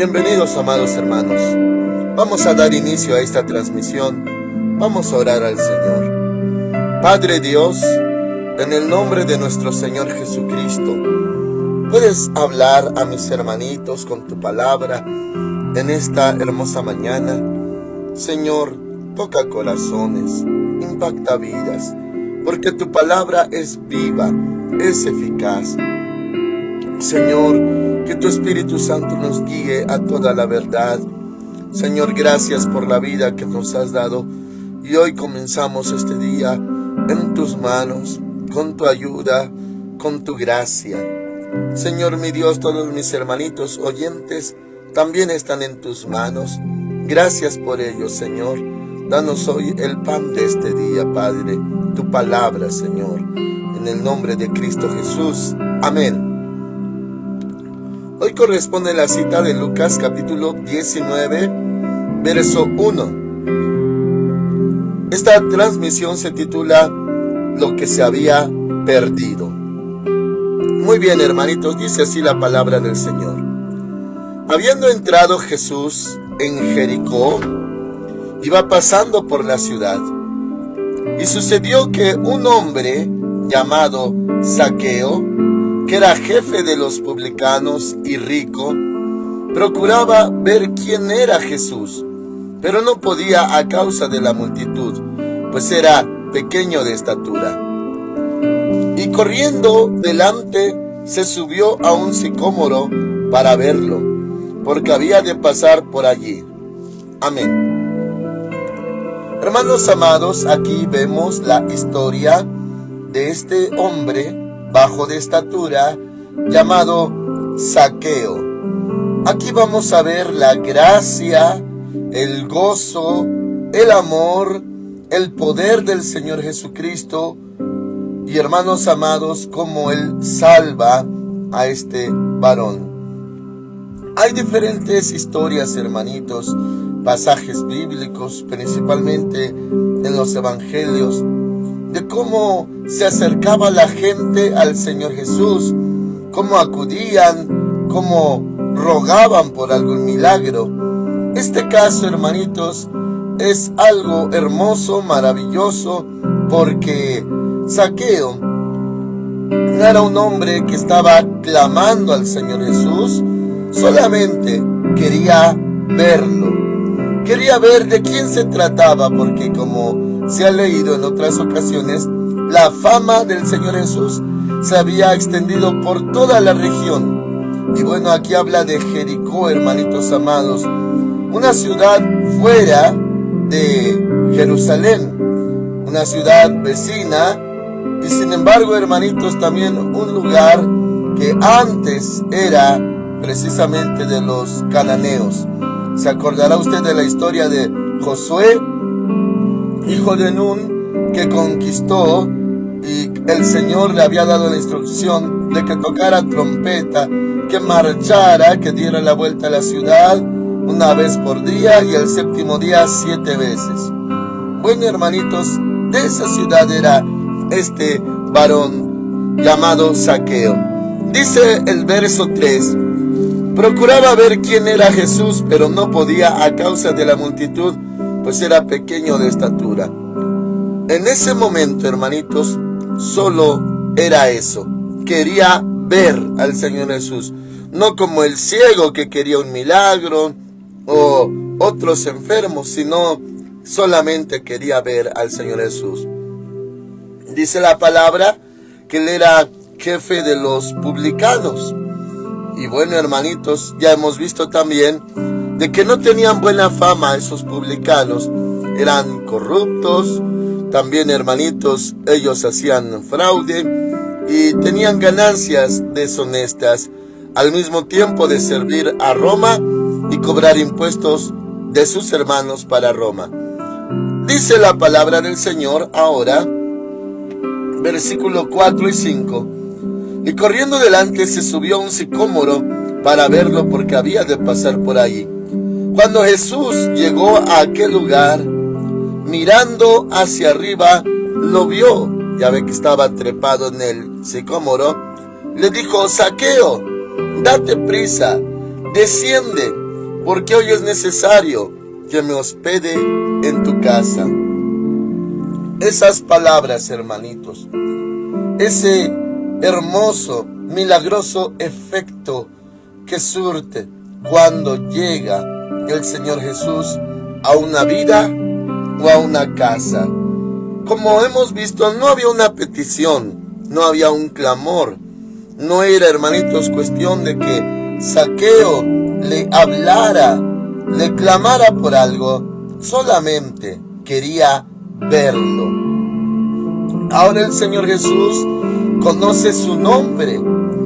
Bienvenidos, amados hermanos. Vamos a dar inicio a esta transmisión. Vamos a orar al Señor. Padre Dios, en el nombre de nuestro Señor Jesucristo, puedes hablar a mis hermanitos con tu palabra en esta hermosa mañana. Señor, toca corazones, impacta vidas, porque tu palabra es viva, es eficaz. Señor, que tu Espíritu Santo nos guíe a toda la verdad. Señor, gracias por la vida que nos has dado. Y hoy comenzamos este día en tus manos, con tu ayuda, con tu gracia. Señor mi Dios, todos mis hermanitos oyentes también están en tus manos. Gracias por ello, Señor. Danos hoy el pan de este día, Padre, tu palabra, Señor. En el nombre de Cristo Jesús. Amén. Hoy corresponde la cita de Lucas capítulo 19, verso 1. Esta transmisión se titula Lo que se había perdido. Muy bien, hermanitos, dice así la palabra del Señor. Habiendo entrado Jesús en Jericó, iba pasando por la ciudad. Y sucedió que un hombre llamado Zaqueo, que era jefe de los publicanos y rico, procuraba ver quién era Jesús, pero no podía a causa de la multitud, pues era pequeño de estatura. Y corriendo delante, se subió a un sicómoro para verlo, porque había de pasar por allí. Amén. Hermanos amados, aquí vemos la historia de este hombre bajo de estatura llamado Zaqueo. Aquí vamos a ver la gracia, el gozo, el amor, el poder del Señor Jesucristo. Y hermanos amados, cómo Él salva a este varón. Hay diferentes historias, hermanitos, pasajes bíblicos, principalmente en los evangelios, de cómo se acercaba la gente al Señor Jesús, cómo acudían, cómo rogaban por algún milagro. Este caso, hermanitos, es algo hermoso, maravilloso, porque Zaqueo no era un hombre que estaba clamando al Señor Jesús, solamente quería verlo. Quería ver de quién se trataba, porque como se ha leído en otras ocasiones, la fama del Señor Jesús se había extendido por toda la región. Y bueno, aquí habla de Jericó, hermanitos amados, una ciudad fuera de Jerusalén, una ciudad vecina, y sin embargo, hermanitos, también un lugar que antes era precisamente de los cananeos. ¿Se acordará usted de la historia de Josué, hijo de Nun, que conquistó y el Señor le había dado la instrucción de que tocara trompeta, que marchara, que diera la vuelta a la ciudad una vez por día y el séptimo día 7 veces? Bueno, hermanitos, de esa ciudad era este varón llamado Zaqueo. Dice el verso 3: procuraba ver quién era Jesús, pero no podía a causa de la multitud, pues era pequeño de estatura. En ese momento, hermanitos, solo era eso. Quería ver al Señor Jesús. No como el ciego que quería un milagro o otros enfermos, sino solamente quería ver al Señor Jesús. Dice la palabra que él era jefe de los publicanos. Y bueno, hermanitos, ya hemos visto también de que no tenían buena fama esos publicanos. Eran corruptos. También, hermanitos, ellos hacían fraude y tenían ganancias deshonestas, al mismo tiempo de servir a Roma y cobrar impuestos de sus hermanos para Roma. Dice la palabra del Señor ahora, versículo 4 y 5. Y corriendo delante se subió a un sicómoro para verlo, porque había de pasar por allí. Cuando Jesús llegó a aquel lugar, mirando hacia arriba, lo vio. Ya ve que estaba trepado en el sicómoro. Le dijo: Zaqueo, date prisa, desciende, porque hoy es necesario que me hospede en tu casa. Esas palabras, hermanitos, ese hermoso, milagroso efecto que surte cuando llega el Señor Jesús a una vida o a una casa. Como hemos visto, no había una petición, no había un clamor. No era, hermanitos, cuestión de que Zaqueo le hablara, le clamara por algo, solamente quería verlo. Ahora el Señor Jesús conoce su nombre,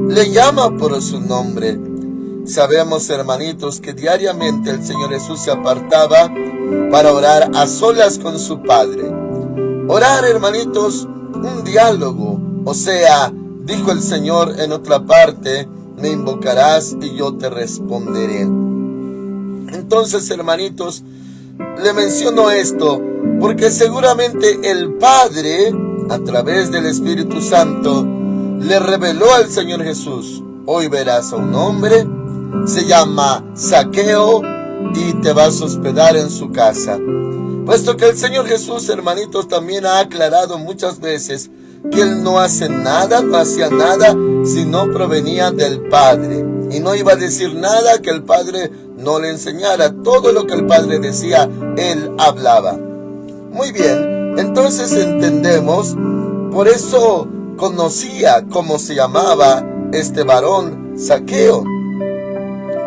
le llama por su nombre. Sabemos, hermanitos, que diariamente el Señor Jesús se apartaba para orar a solas con su Padre. Orar, hermanitos, un diálogo. O sea, dijo el Señor en otra parte, me invocarás y yo te responderé. Entonces, hermanitos, le menciono esto porque seguramente el Padre, a través del Espíritu Santo, le reveló al Señor Jesús: hoy verás a un hombre, se llama Zaqueo, y te vas a hospedar en su casa. Puesto que el Señor Jesús, hermanitos, también ha aclarado muchas veces que Él no hace nada, no hacía nada, si no provenía del Padre. Y no iba a decir nada que el Padre no le enseñara. Todo lo que el Padre decía, Él hablaba. Muy bien, entonces entendemos, por eso conocía cómo se llamaba este varón, Zaqueo.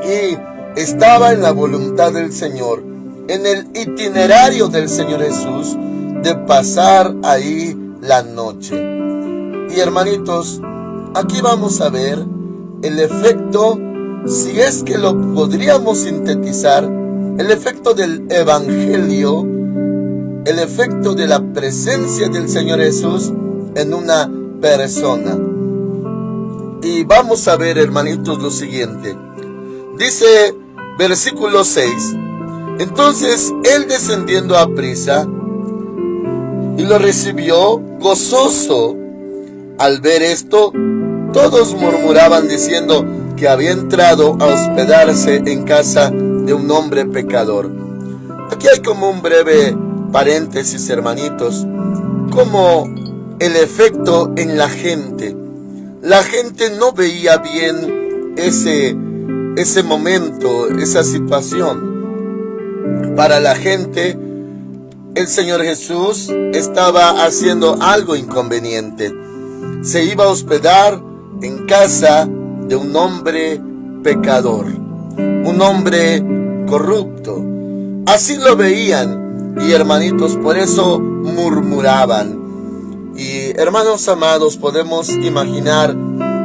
Y estaba en la voluntad del Señor, en el itinerario del Señor Jesús, de pasar ahí la noche. Y hermanitos, aquí vamos a ver el efecto, si es que lo podríamos sintetizar, el efecto del Evangelio, el efecto de la presencia del Señor Jesús en una persona. Y vamos a ver, hermanitos, lo siguiente. Dice versículo 6. Entonces él, descendiendo a prisa, y lo recibió gozoso. Al ver esto, todos murmuraban diciendo que había entrado a hospedarse en casa de un hombre pecador. Aquí hay como un breve paréntesis, hermanitos, como el efecto en la gente. La gente no veía bien ese momento, esa situación. Para la gente, el Señor Jesús estaba haciendo algo inconveniente. Se iba a hospedar en casa de un hombre pecador, un hombre corrupto. Así lo veían, y hermanitos, por eso murmuraban. Y hermanos amados, podemos imaginar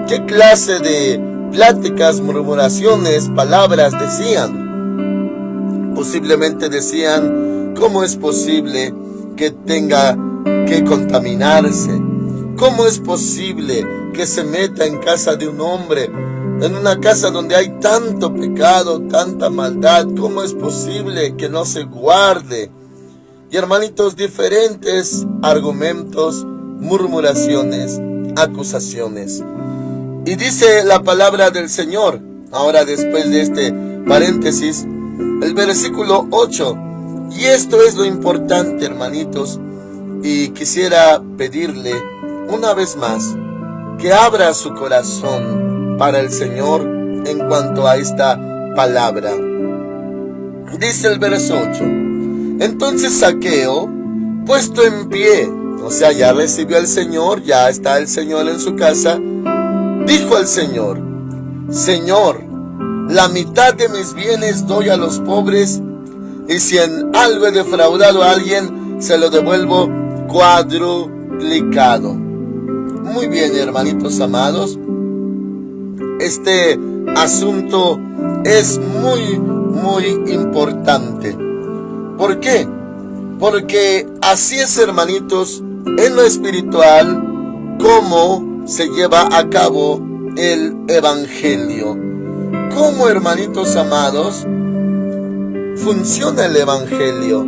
qué clase de pláticas, murmuraciones, palabras decían. Posiblemente decían: ¿cómo es posible que tenga que contaminarse? ¿Cómo es posible que se meta en casa de un hombre, en una casa donde hay tanto pecado, tanta maldad? ¿Cómo es posible que no se guarde? Y hermanitos, diferentes argumentos, murmuraciones, acusaciones. Y dice la palabra del Señor, ahora después de este paréntesis, el versículo 8. Y esto es lo importante, hermanitos, y quisiera pedirle una vez más que abra su corazón para el Señor en cuanto a esta palabra. Dice el verso 8. Entonces Zaqueo, puesto en pie, o sea, ya recibió al Señor, ya está el Señor en su casa, dijo al Señor: Señor, la mitad de mis bienes doy a los pobres, y si en algo he defraudado a alguien, se lo devuelvo cuadruplicado. Muy bien, hermanitos amados, este asunto es muy importante. ¿Por qué? Porque así es, hermanitos, en lo espiritual, cómo se lleva a cabo el Evangelio. ¿Cómo, hermanitos amados, funciona el Evangelio?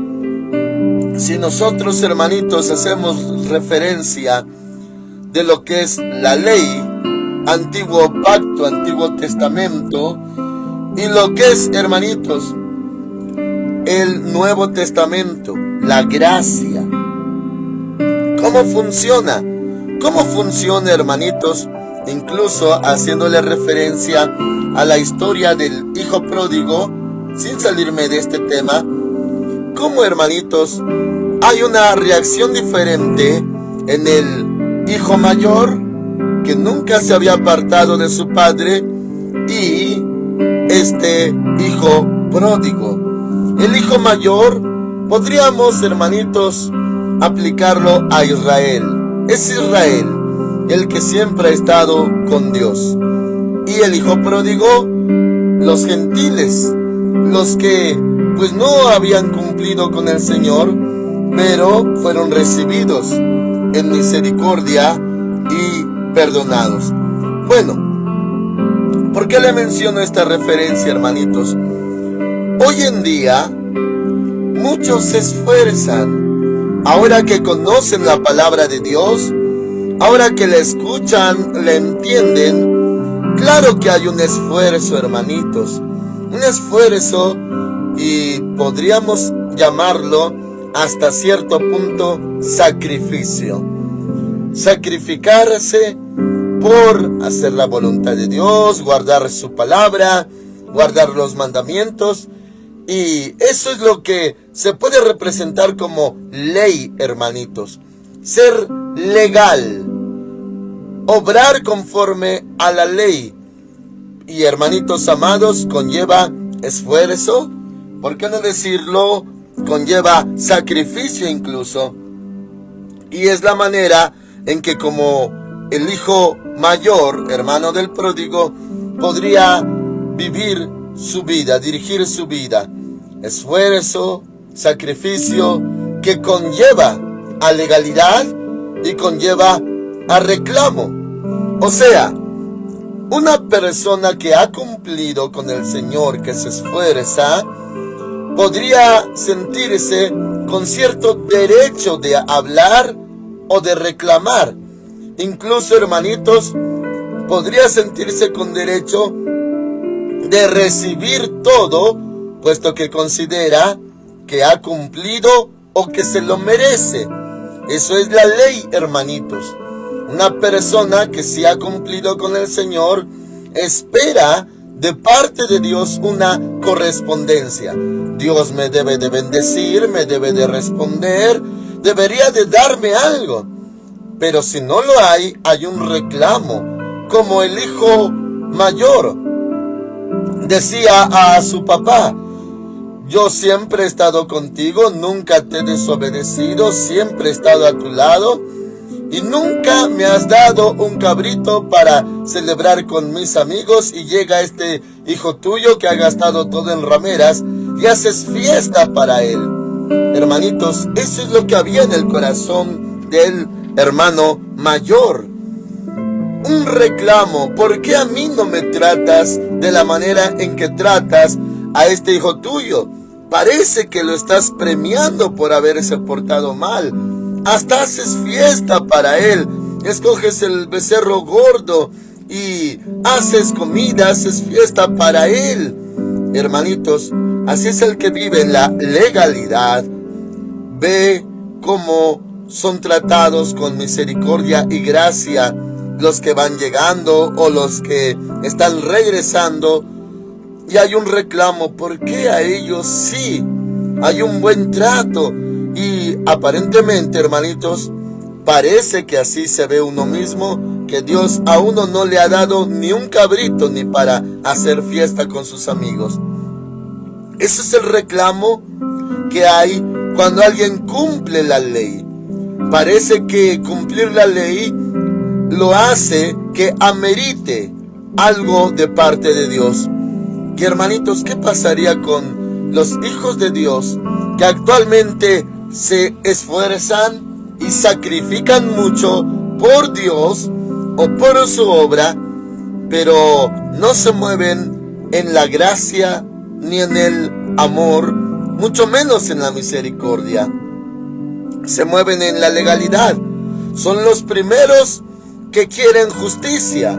Si nosotros, hermanitos, hacemos referencia de lo que es la ley, antiguo pacto, antiguo testamento, Y lo que es, hermanitos, el Nuevo Testamento, la gracia. ¿Cómo funciona? ¿Cómo funciona, hermanitos? Incluso haciéndole referencia a la historia del hijo pródigo, sin salirme de este tema. ¿Cómo, hermanitos, hay una reacción diferente en el hijo mayor, que nunca se había apartado de su padre, y este hijo pródigo? El hijo mayor, podríamos, hermanitos, aplicarlo a Israel. Es Israel el que siempre ha estado con Dios. Y el hijo pródigo, los gentiles, los que pues no habían cumplido con el Señor, pero fueron recibidos en misericordia y perdonados. Bueno, ¿por qué le menciono esta referencia, hermanitos? Hoy en día, muchos se esfuerzan, ahora que conocen la palabra de Dios, ahora que la escuchan, la entienden. Claro que hay un esfuerzo, hermanitos, un esfuerzo, y podríamos llamarlo hasta cierto punto sacrificio. Sacrificarse por hacer la voluntad de Dios, guardar su palabra, guardar los mandamientos. Y eso es lo que se puede representar como ley, hermanitos. Ser legal, obrar conforme a la ley. Y, hermanitos amados, conlleva esfuerzo, ¿por qué no decirlo? Conlleva sacrificio incluso. Y es la manera en que, como el hijo mayor, hermano del pródigo, podría vivir su vida, dirigir su vida. Esfuerzo, sacrificio, que conlleva a legalidad y conlleva a reclamo. O sea, una persona que ha cumplido con el Señor, que se esfuerza, podría sentirse con cierto derecho de hablar o de reclamar. Incluso, hermanitos, podría sentirse con derecho de recibir todo, puesto que considera que ha cumplido o que se lo merece. Eso es la ley, hermanitos. Una persona que sí ha cumplido con el Señor espera de parte de Dios una correspondencia. Dios me debe de bendecir, me debe de responder, debería de darme algo. Pero si no lo hay, hay un reclamo. Como el hijo mayor decía a su papá: yo siempre he estado contigo, nunca te he desobedecido, siempre he estado a tu lado, y nunca me has dado un cabrito para celebrar con mis amigos, y llega este hijo tuyo que ha gastado todo en rameras y haces fiesta para él. Hermanitos, eso es lo que había en el corazón del hermano mayor. Un reclamo: ¿por qué a mí no me tratas de la manera en que tratas a este hijo tuyo? Parece que lo estás premiando por haberse portado mal. Hasta haces fiesta para él. Escoges el becerro gordo y haces comida, haces fiesta para él. Hermanitos, así es el que vive en la legalidad. Ve cómo son tratados con misericordia y gracia los que van llegando o los que están regresando. Y hay un reclamo: ¿por qué a ellos sí? Hay un buen trato. Y aparentemente, hermanitos, parece que así se ve uno mismo, que Dios a uno no le ha dado ni un cabrito ni para hacer fiesta con sus amigos. Ese es el reclamo que hay cuando alguien cumple la ley. Parece que cumplir la ley lo hace que amerite algo de parte de Dios. Y, hermanitos, ¿qué pasaría con los hijos de Dios que actualmente se esfuerzan y sacrifican mucho por Dios o por su obra, pero no se mueven en la gracia ni en el amor, mucho menos en la misericordia? Se mueven en la legalidad. Son los primeros que quieren justicia,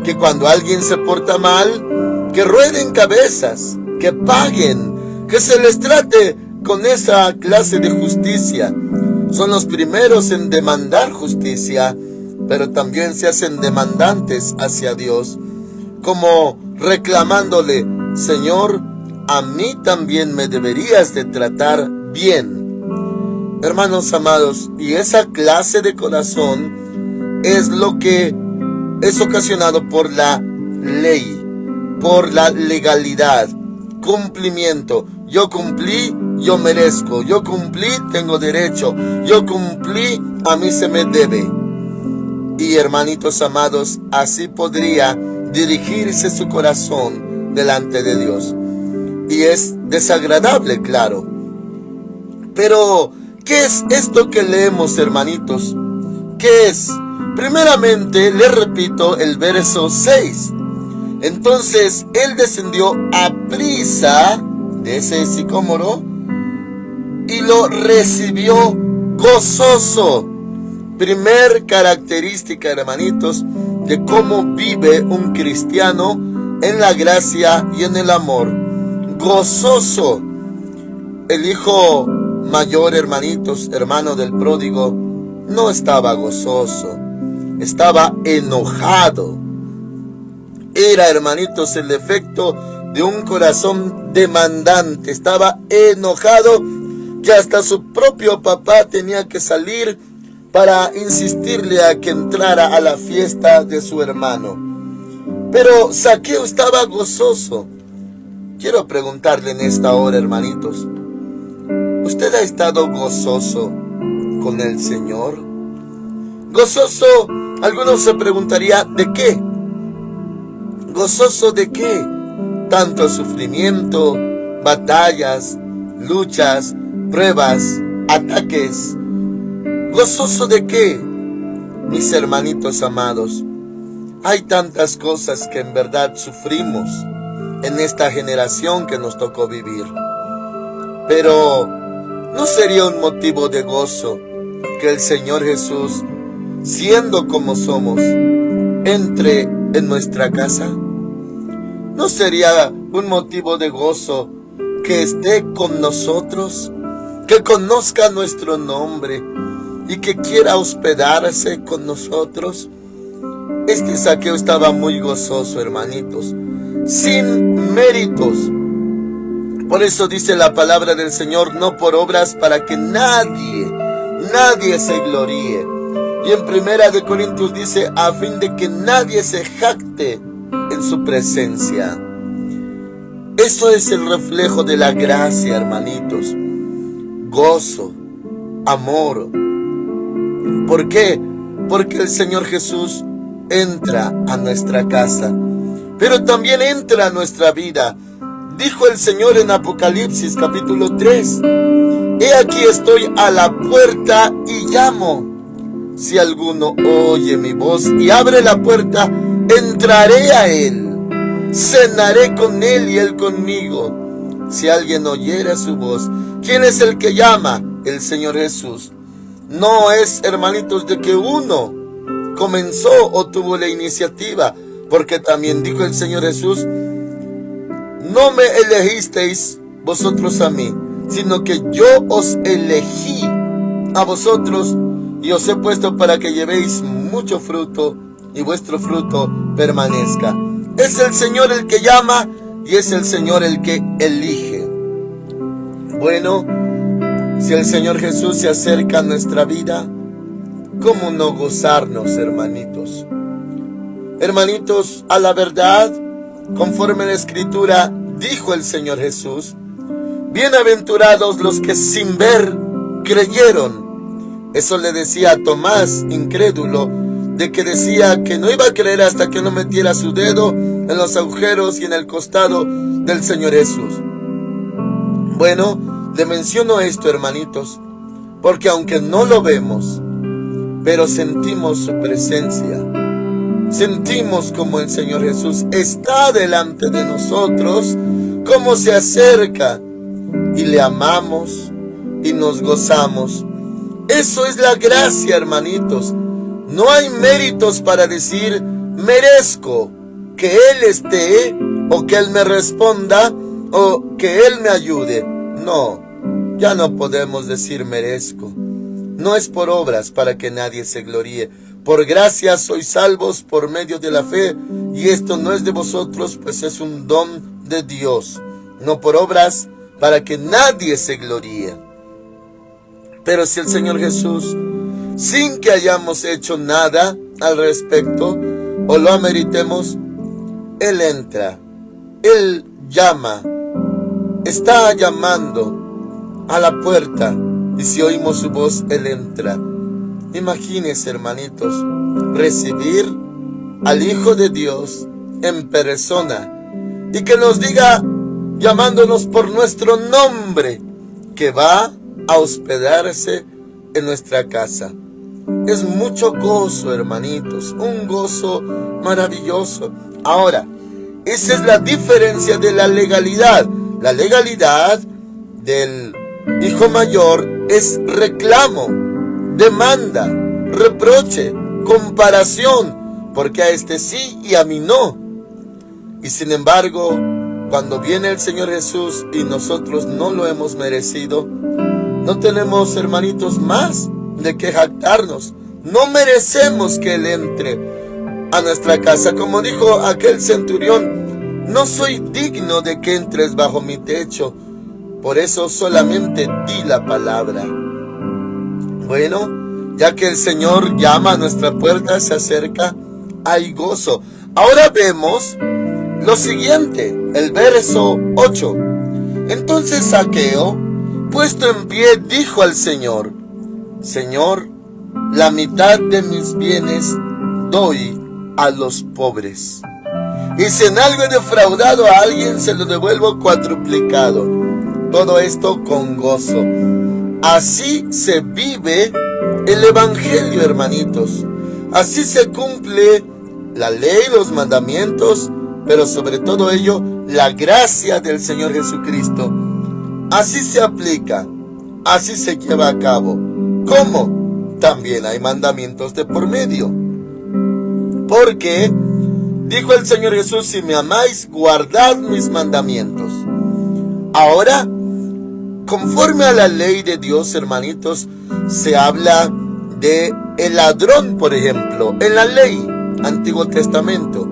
que cuando alguien se porta mal, que rueden cabezas, que paguen, que se les trate con esa clase de justicia. Son los primeros en demandar justicia, pero también se hacen demandantes hacia Dios, como reclamándole: Señor, a mí también me deberías de tratar bien. Hermanos amados, y esa clase de corazón es lo que es ocasionado por la ley, por la legalidad, cumplimiento. Yo cumplí, yo merezco. Yo cumplí, tengo derecho. Yo cumplí, a mí se me debe. Y hermanitos amados, así podría dirigirse su corazón delante de Dios. Y es desagradable, claro. Pero, ¿qué es esto que leemos, hermanitos? ¿Qué es? Primeramente, les repito el verso 6. Entonces, él descendió a prisa de ese sicómoro y lo recibió gozoso. Primer característica, hermanitos, de cómo vive un cristiano en la gracia y en el amor. Gozoso. El hijo mayor, hermanitos, hermano del pródigo, no estaba gozoso, estaba enojado. Era, hermanitos, el efecto de un corazón demandante. Estaba enojado que hasta su propio papá tenía que salir para insistirle a que entrara a la fiesta de su hermano. Pero Zaqueo estaba gozoso. Quiero preguntarle en esta hora, hermanitos, ¿usted ha estado gozoso con el Señor? Gozoso, algunos se preguntarían, ¿de qué? ¿Gozoso de qué? Tanto sufrimiento, batallas, luchas, pruebas, ataques. ¿Gozoso de qué? Mis hermanitos amados, hay tantas cosas que en verdad sufrimos en esta generación que nos tocó vivir. Pero ¿no sería un motivo de gozo que el Señor Jesús, siendo como somos, entre en nuestra casa? ¿No sería un motivo de gozo que esté con nosotros, que conozca nuestro nombre y que quiera hospedarse con nosotros? Este Zaqueo estaba muy gozoso, hermanitos, sin méritos. Por eso dice la palabra del Señor: no por obras, para que nadie se gloríe. Y en 1 Corintios dice: a fin de que nadie se jacte en su presencia. Eso es el reflejo de la gracia, hermanitos. Gozo, amor. ¿Por qué? Porque el Señor Jesús entra a nuestra casa, pero también entra a nuestra vida. Dijo el Señor en Apocalipsis capítulo 3: he aquí estoy a la puerta y llamo. Si alguno oye mi voz y abre la puerta, entraré a él, cenaré con él y él conmigo. Si alguien oyera su voz. ¿Quién es el que llama? El Señor Jesús. No es, hermanitos, de que uno comenzó o tuvo la iniciativa, porque también dijo el Señor Jesús: no me elegisteis vosotros a mí, sino que yo os elegí a vosotros y os he puesto para que llevéis mucho fruto y vuestro fruto permanezca. Es el Señor el que llama y es el Señor el que elige. Bueno, si el Señor Jesús se acerca a nuestra vida, ¿cómo no gozarnos, hermanitos? Hermanitos, a la verdad, conforme a la Escritura, dijo el Señor Jesús: bienaventurados los que sin ver creyeron. Eso le decía a Tomás, incrédulo, de que decía que no iba a creer hasta que no metiera su dedo en los agujeros y en el costado del Señor Jesús. Bueno, le menciono esto, hermanitos, porque aunque no lo vemos, pero sentimos su presencia. Sentimos como el Señor Jesús está delante de nosotros, cómo se acerca, y le amamos y nos gozamos. Eso es la gracia, hermanitos. No hay méritos para decir merezco que Él esté o que Él me responda, o que Él me ayude. No, ya no podemos decir merezco. No es por obras para que nadie se gloríe. Por gracia sois salvos por medio de la fe, y esto no es de vosotros, pues es un don de Dios. No por obras para que nadie se gloríe. Pero si el Señor Jesús, sin que hayamos hecho nada al respecto, o lo ameritemos, Él entra, Él llama, está llamando a la puerta, y si oímos su voz, Él entra. Imagínense, hermanitos, recibir al Hijo de Dios en persona, y que nos diga, llamándonos por nuestro nombre, que va a hospedarse en nuestra casa. Es mucho gozo, hermanitos, un gozo maravilloso. Ahora, esa es la diferencia de la legalidad. La legalidad del hijo mayor es reclamo, demanda, reproche, comparación, porque a este sí y a mí no. Y sin embargo, cuando viene el Señor Jesús y nosotros no lo hemos merecido, no tenemos, hermanitos, más de qué jactarnos. No merecemos que Él entre a nuestra casa. Como dijo aquel centurión, no soy digno de que entres bajo mi techo, por eso solamente di la palabra. Bueno, ya que el Señor llama a nuestra puerta, se acerca, hay gozo. Ahora vemos lo siguiente, el verso 8. Entonces Zaqueo, puesto en pie, dijo al Señor: Señor, la mitad de mis bienes doy a los pobres, y si en algo he defraudado a alguien, se lo devuelvo cuadruplicado. Todo esto con gozo. Así se vive el Evangelio, hermanitos. Así se cumple la ley, los mandamientos, pero sobre todo ello, la gracia del Señor Jesucristo. Así se aplica, así se lleva a cabo. ¿Cómo? También hay mandamientos de por medio. Porque dijo el Señor Jesús: si me amáis, guardad mis mandamientos. Ahora, conforme a la ley de Dios, hermanitos, se habla de el ladrón, por ejemplo, en la ley, Antiguo Testamento,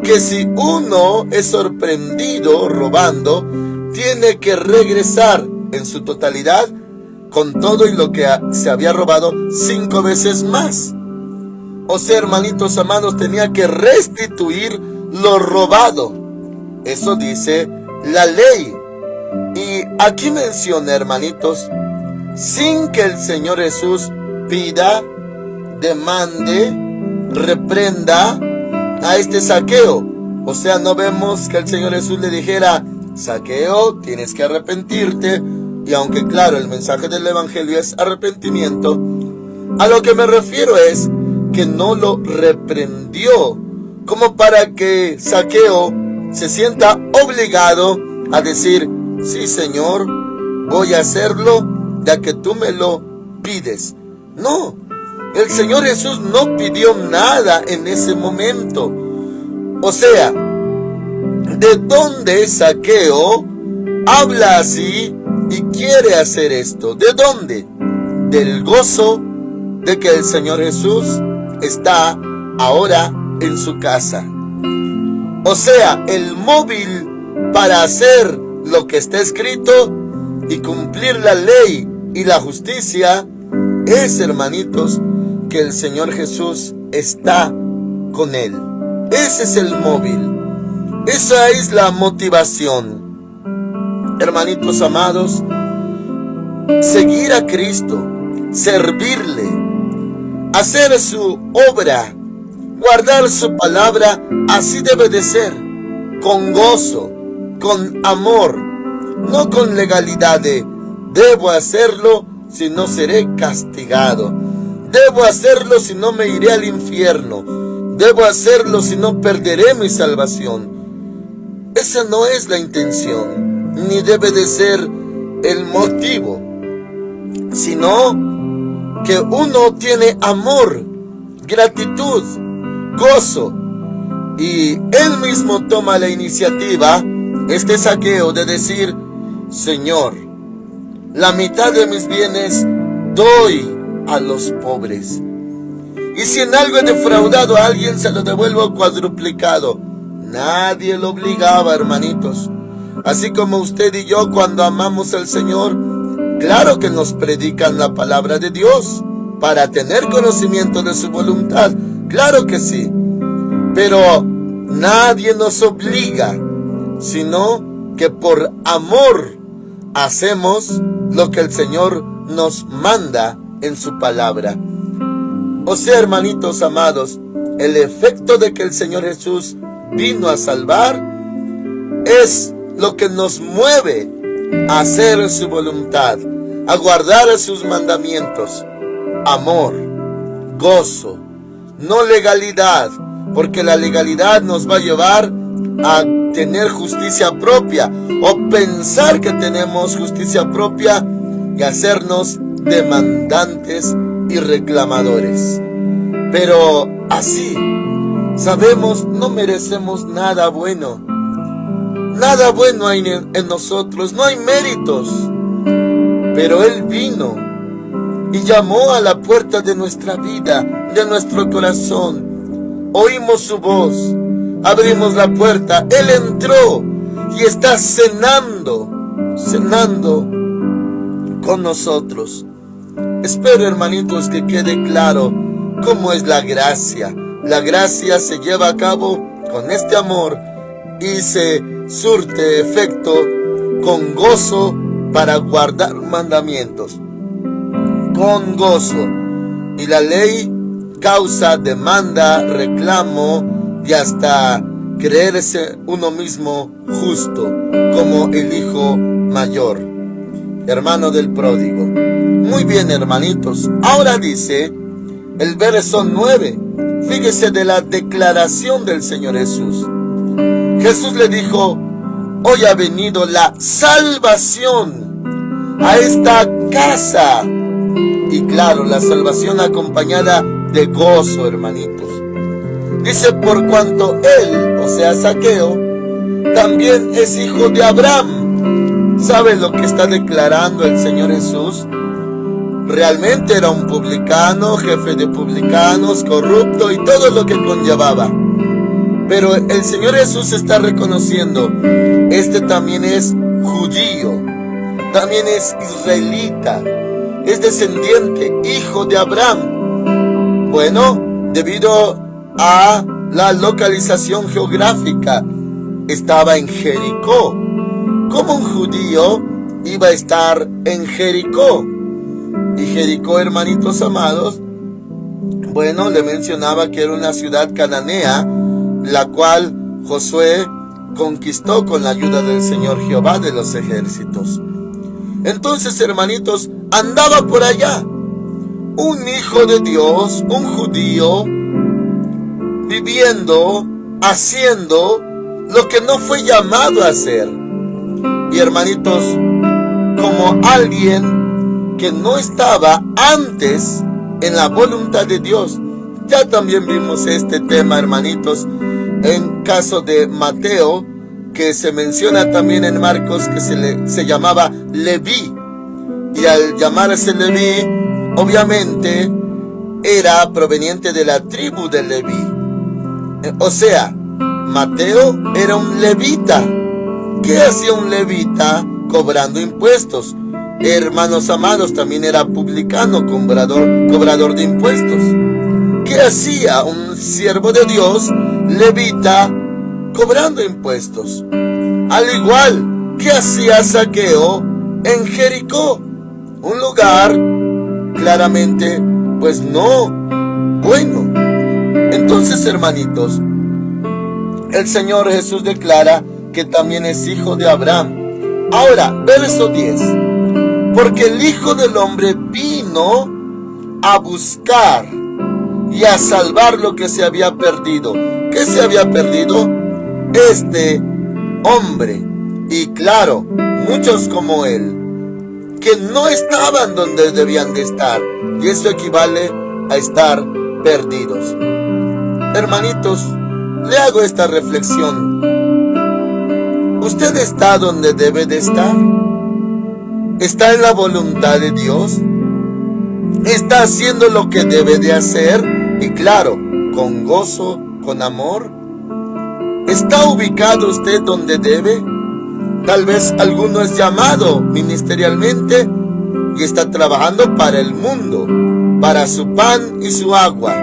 que si uno es sorprendido robando, tiene que regresar en su totalidad con todo y lo que se había robado 5 veces más. O sea, hermanitos amados, tenía que restituir lo robado. Eso dice la ley. Y aquí menciona, hermanitos, sin que el Señor Jesús pida, demande, reprenda a este Zaqueo. O sea, no vemos que el Señor Jesús le dijera: Zaqueo, tienes que arrepentirte. Y aunque claro, el mensaje del Evangelio es arrepentimiento, a lo que me refiero es que no lo reprendió como para que Zaqueo se sienta obligado a decir: sí, Señor, voy a hacerlo ya que tú me lo pides. No, el Señor Jesús no pidió nada en ese momento. O sea, ¿de dónde Zaqueo habla así y quiere hacer esto? ¿De dónde? Del gozo de que el Señor Jesús está ahora en su casa. O sea, el móvil para hacer lo que está escrito y cumplir la ley y la justicia es, hermanitos, que el Señor Jesús está con él. Ese es el móvil. Esa es la motivación. Hermanitos amados, seguir a Cristo, servirle, hacer su obra, guardar su palabra, así debe de ser, con gozo, con amor, no con legalidad de debo hacerlo, si no seré castigado, debo hacerlo, si no me iré al infierno, debo hacerlo, si no perderé mi salvación. Esa no es la intención, ni debe de ser el motivo, sino que uno tiene amor, gratitud, gozo, Y él mismo toma la iniciativa, este Zaqueo, de decir: Señor, la mitad de mis bienes doy a los pobres. Y si en algo he defraudado a alguien, se lo devuelvo cuadruplicado. Nadie lo obligaba, hermanitos. Así como usted y yo, cuando amamos al Señor, claro que nos predican la palabra de Dios para tener conocimiento de su voluntad. Claro que sí. Pero nadie nos obliga, sino que por amor hacemos lo que el Señor nos manda en su palabra. O sea, hermanitos amados, el efecto de que el Señor Jesús vino a salvar es lo que nos mueve a hacer su voluntad, a guardar sus mandamientos. Amor, gozo, no legalidad, porque la legalidad nos va a llevar a tener justicia propia o pensar que tenemos justicia propia y hacernos demandantes y reclamadores. Pero así, sabemos, no merecemos nada bueno. Nada bueno hay en nosotros, no hay méritos. Pero Él vino y llamó a la puerta de nuestra vida, de nuestro corazón. Oímos su voz, abrimos la puerta, Él entró y está cenando con nosotros. Espero, hermanitos, que quede claro cómo es la gracia. La gracia se lleva a cabo con este amor y se surte efecto con gozo para guardar mandamientos. Con gozo. Y la ley causa demanda, reclamo y hasta creerse uno mismo justo, como el hijo mayor, hermano del pródigo. Muy bien, hermanitos. Ahora dice el verso 9. Fíjese de la declaración del Señor Jesús. Jesús le dijo: hoy ha venido la salvación a esta casa. Y claro, la salvación acompañada de gozo, hermanitos. Dice: por cuanto él, o sea, Zaqueo, también es hijo de Abraham. ¿Sabe lo que está declarando el Señor Jesús? Realmente era un publicano, jefe de publicanos, corrupto y todo lo que conllevaba. Pero el Señor Jesús está reconociendo: este también es judío, también es israelita, es descendiente, hijo de Abraham. Bueno, debido a la localización geográfica, estaba en Jericó. ¿Cómo un judío iba a estar en Jericó? Y Jericó, hermanitos amados, bueno, le mencionaba que era una ciudad cananea, la cual Josué conquistó con la ayuda del Señor Jehová de los ejércitos. Entonces, hermanitos, andaba por allá un hijo de Dios, un judío, viviendo, haciendo lo que no fue llamado a hacer. Y, hermanitos, como alguien que no estaba antes en la voluntad de Dios. Ya también vimos este tema, hermanitos, en caso de Mateo, que se menciona también en Marcos, que se llamaba Leví. Y al llamarse Leví, obviamente era proveniente de la tribu de Leví. O sea, Mateo era un levita. ¿Qué hacía un levita cobrando impuestos? Hermanos amados, también era publicano, cobrador de impuestos. ¿Qué hacía un siervo de Dios, levita, cobrando impuestos? Al igual, ¿qué hacía Zaqueo en Jericó? Un lugar, claramente, pues no bueno. Entonces, hermanitos, el Señor Jesús declara que también es hijo de Abraham. Ahora, verso 10. Porque el Hijo del Hombre vino a buscar y a salvar lo que se había perdido. ¿Qué se había perdido? Este hombre. Y claro, muchos como él, que no estaban donde debían de estar. Y eso equivale a estar perdidos. Hermanitos, le hago esta reflexión. ¿Usted está donde debe de estar? ¿Está en la voluntad de Dios? ¿Está haciendo lo que debe de hacer? Y claro, con gozo, con amor. ¿Está ubicado usted donde debe? Tal vez alguno es llamado ministerialmente y está trabajando para el mundo, para su pan y su agua.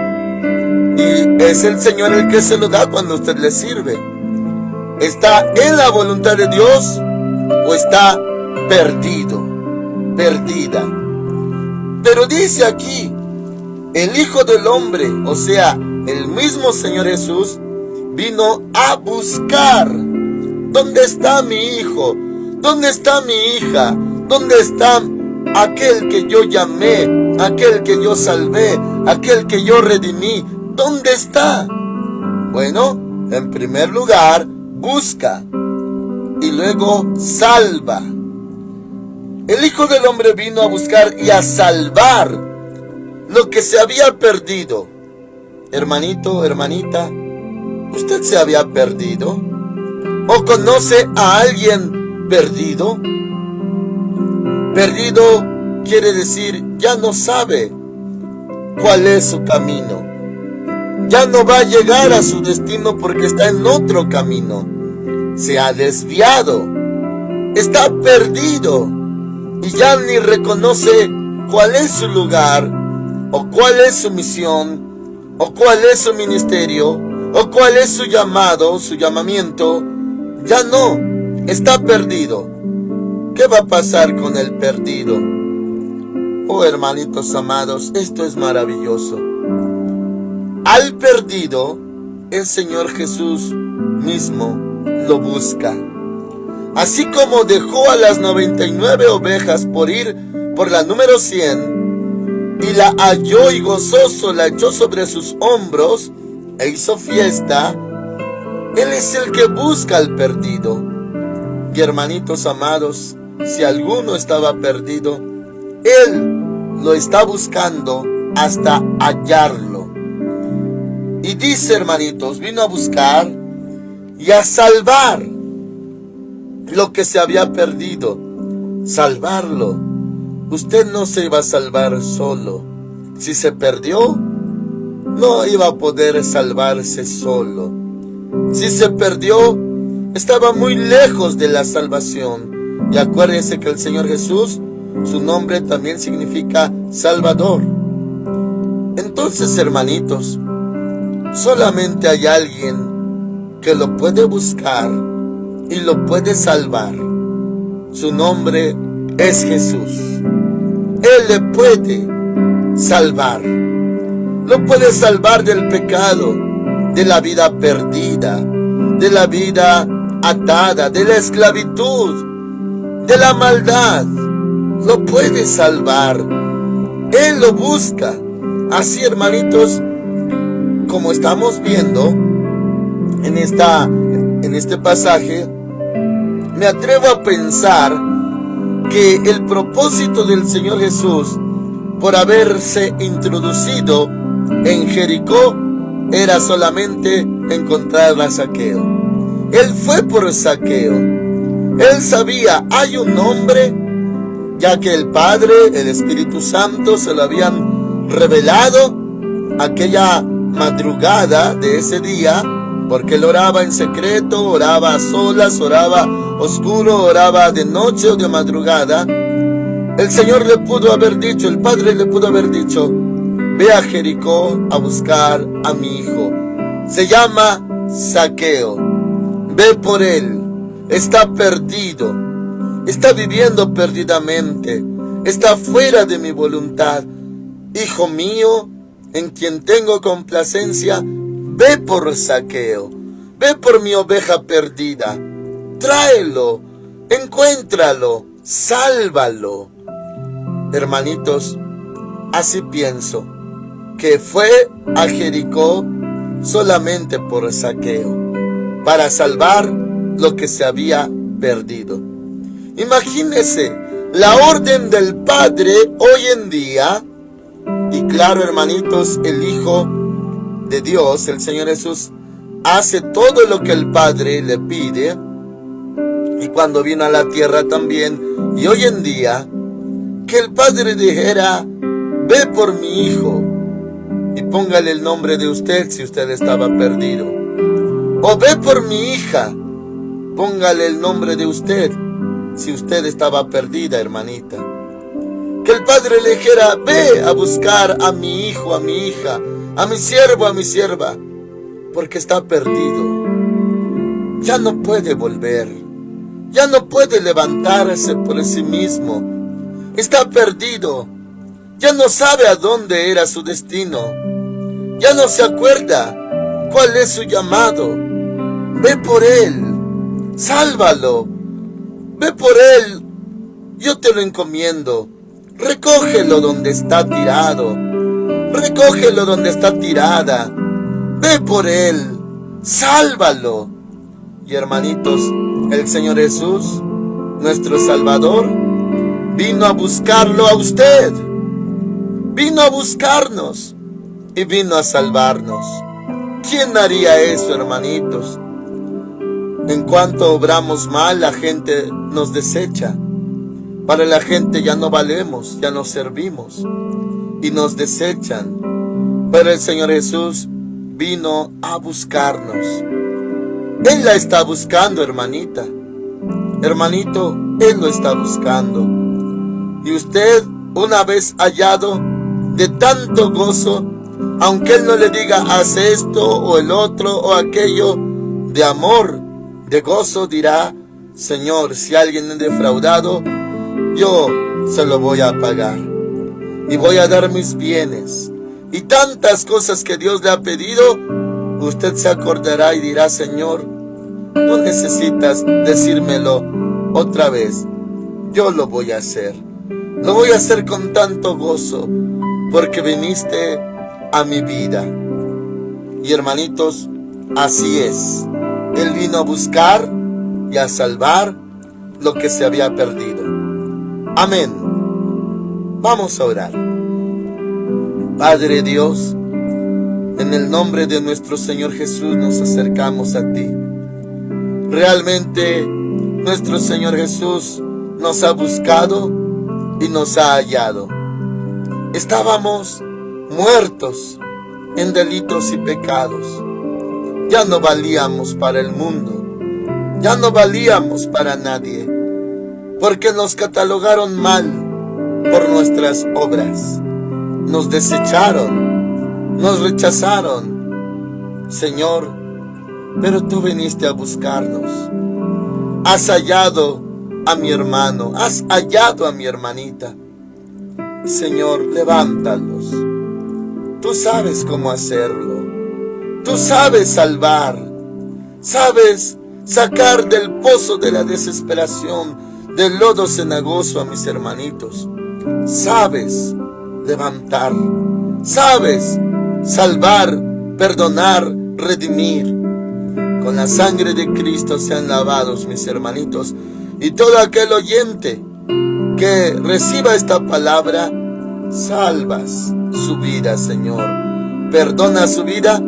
Y es el Señor el que se lo da cuando usted le sirve. ¿Está en la voluntad de Dios o está perdido, perdida? Pero dice aquí, el Hijo del Hombre, o sea, el mismo Señor Jesús, vino a buscar. ¿Dónde está mi hijo? ¿Dónde está mi hija? ¿Dónde está aquel que yo llamé? Aquel que yo salvé, aquel que yo redimí. ¿Dónde está? Bueno, en primer lugar, busca y luego salva. El Hijo del Hombre vino a buscar y a salvar lo que se había perdido. Hermanito, hermanita, ¿usted se había perdido? ¿O conoce a alguien perdido? Perdido quiere decir ya no sabe cuál es su camino. Ya no va a llegar a su destino porque está en otro camino. Se ha desviado. Está perdido. Y ya ni reconoce cuál es su lugar, o cuál es su misión, o cuál es su ministerio, o cuál es su llamado, su llamamiento. Ya no, está perdido. ¿Qué va a pasar con el perdido? Oh, hermanitos amados, esto es maravilloso. Al perdido, el Señor Jesús mismo lo busca. Así como dejó a las 99 ovejas por ir por la número 100, y la halló y gozoso la echó sobre sus hombros e hizo fiesta, Él es el que busca al perdido. Y hermanitos amados, si alguno estaba perdido, Él lo está buscando hasta hallarlo. Y dice, hermanitos, vino a buscar y a salvar lo que se había perdido. Salvarlo. Usted no se iba a salvar solo. Si se perdió, no iba a poder salvarse solo. Si se perdió, estaba muy lejos de la salvación. Y acuérdense que el Señor Jesús, su nombre también significa Salvador. Entonces, hermanitos, solamente hay alguien que lo puede buscar y lo puede salvar. Su nombre es Jesús. Él le puede salvar. Lo puede salvar del pecado, de la vida perdida, de la vida atada, de la esclavitud, de la maldad. Lo puede salvar. Él lo busca. Así, hermanitos, como estamos viendo en este pasaje, me atrevo a pensar que el propósito del Señor Jesús por haberse introducido en Jericó era solamente encontrar a Zaqueo. Él fue por Zaqueo. Él sabía, hay un hombre, ya que el Padre, el Espíritu Santo se lo habían revelado aquella madrugada de ese día, porque él oraba en secreto, oraba a solas, oraba oscuro, oraba de noche o de madrugada. El Señor le pudo haber dicho, el Padre le pudo haber dicho: ve a Jericó a buscar a mi hijo. Se llama Zaqueo. Ve por él. Está perdido. Está viviendo perdidamente. Está fuera de mi voluntad. Hijo mío, en quien tengo complacencia, ve por Zaqueo. Ve por mi oveja perdida. Tráelo. Encuéntralo. Sálvalo. Hermanitos, así pienso que fue a Jericó solamente por Zaqueo, para salvar lo que se había perdido. Imagínese la orden del Padre hoy en día. Y claro, hermanitos, el Hijo de Dios, el Señor Jesús, hace todo lo que el Padre le pide. Y cuando vino a la tierra también, y hoy en día, que el Padre dijera: ve por mi hijo y póngale el nombre de usted si usted estaba perdido. O ve por mi hija, póngale el nombre de usted si usted estaba perdida, hermanita. Que el Padre le dijera: ve a buscar a mi hijo, a mi hija, a mi siervo, a mi sierva, porque está perdido. Ya no puede volver, ya no puede levantarse por sí mismo. Está perdido, ya no sabe a dónde era su destino, ya no se acuerda cuál es su llamado. Ve por él, sálvalo, ve por él, yo te lo encomiendo. Recógelo donde está tirado, recógelo donde está tirada, ve por él, sálvalo. Y hermanitos, el Señor Jesús, nuestro Salvador, vino a buscarlo a usted, vino a buscarnos y vino a salvarnos. ¿Quién haría eso, hermanitos? En cuanto obramos mal, la gente nos desecha. Para la gente ya no valemos, ya no servimos y nos desechan. Pero el Señor Jesús vino a buscarnos. Él la está buscando, hermanita. Hermanito, Él lo está buscando. Y usted, una vez hallado de tanto gozo, aunque Él no le diga haz esto o el otro o aquello, de amor, de gozo dirá: Señor, si alguien es defraudado, yo se lo voy a pagar y voy a dar mis bienes. Y tantas cosas que Dios le ha pedido, usted se acordará y dirá: Señor, no necesitas decírmelo otra vez, yo lo voy a hacer. Lo voy a hacer con tanto gozo, porque viniste a mi vida. Y hermanitos, así es. Él vino a buscar y a salvar lo que se había perdido. Amén. Vamos a orar. Padre Dios, en el nombre de nuestro Señor Jesús nos acercamos a ti. Realmente nuestro Señor Jesús nos ha buscado y nos ha hallado. Estábamos muertos en delitos y pecados. Ya no valíamos para el mundo, ya no valíamos para nadie, porque nos catalogaron mal por nuestras obras. Nos desecharon, nos rechazaron. Señor, pero tú viniste a buscarnos. Has hallado a mi hermano, has hallado a mi hermanita. Señor, levántalos. Tú sabes cómo hacerlo. Tú sabes salvar. Sabes sacar del pozo de la desesperación, del lodo cenagoso a mis hermanitos. Sabes levantar. Sabes salvar, perdonar, redimir. Con la sangre de Cristo sean lavados mis hermanitos. Y todo aquel oyente que reciba esta palabra, salvas su vida, Señor. Perdona su vida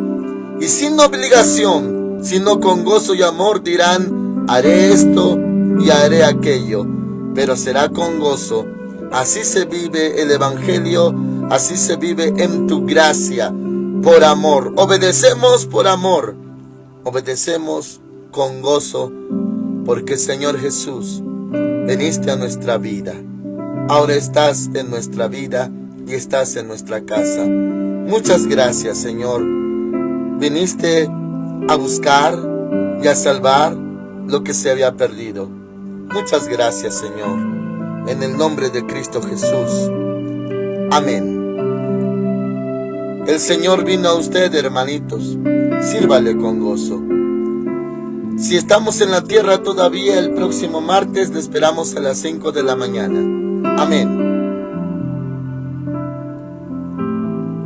y sin obligación, sino con gozo y amor dirán: haré esto y haré aquello, pero será con gozo. Así se vive el Evangelio, así se vive en tu gracia, por amor. Obedecemos por amor, obedecemos con gozo, porque Señor Jesús, veniste a nuestra vida. Ahora estás en nuestra vida y estás en nuestra casa. Muchas gracias, Señor. Viniste a buscar y a salvar lo que se había perdido. Muchas gracias, Señor. En el nombre de Cristo Jesús. Amén. El Señor vino a usted, hermanitos. Sírvale con gozo. Si estamos en la tierra todavía, el próximo martes le esperamos a las 5 de la mañana. Amén.